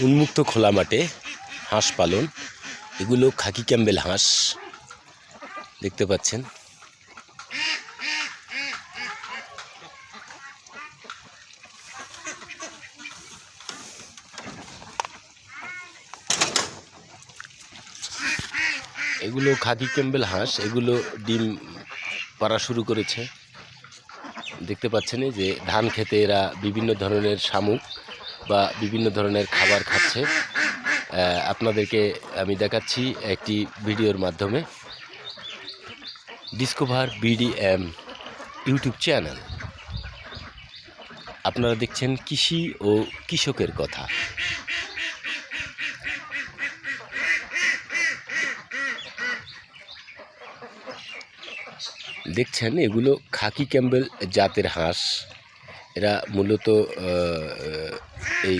উন্মুক্ত খোলা মাঠে হাঁস পালন। এগুলো খাকি ক্যাম্বেল হাঁস দেখতে পাচ্ছেন। এগুলো খাকি ক্যাম্বেল হাঁস, এগুলো ডিম পাড়া শুরু করেছে। দেখতে পাচ্ছেন যে ধান খেতে এরা বিভিন্ন ধরনের শামুক বা বিভিন্ন ধরনের খাবার খাচ্ছে। আপনাদেরকে আমি দেখাচ্ছি একটি ভিডিওর মাধ্যমে। Discover BDM YouTube channel. আপনারা দেখছেন কৃষি ও কৃষকের কথা। দেখছেন এগুলো খাকি ক্যাম্বেল জাতের হাঁস। এরা মূলত এই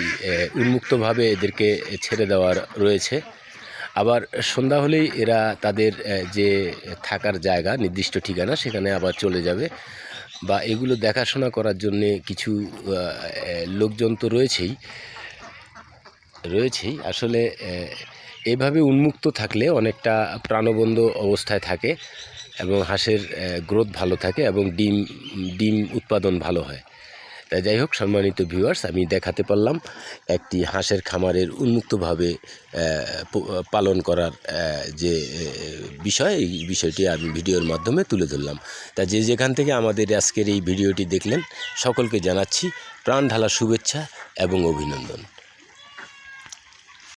উন্মুক্তভাবে এদেরকে ছেড়ে দেওয়ার রয়েছে। আবার সন্ধ্যা হলেই এরা তাদের যে থাকার জায়গা, নির্দিষ্ট ঠিকানা, সেখানে আবার চলে যাবে। বা এগুলো দেখাশোনা করার জন্যে কিছু লোকজন তো রয়েছেই। আসলে এভাবে উন্মুক্ত থাকলে অনেকটা প্রাণবন্ত অবস্থায় থাকে এবং হাঁসের গ্রোথ ভালো থাকে এবং ডিম উৎপাদন ভালো হয়। তাই যাই হোক, সম্মানিত ভিউয়ার্স, আমি দেখাতে পারলাম একটি হাঁসের খামারের উন্মুক্তভাবে পালন করার যে বিষয়, এই বিষয়টি আমি ভিডিওর মাধ্যমে তুলে ধরলাম। তা যে যেখান থেকে আমাদের আজকের এই ভিডিওটি দেখলেন, সকলকে জানাচ্ছি প্রাণ ঢালা শুভেচ্ছা এবং অভিনন্দন।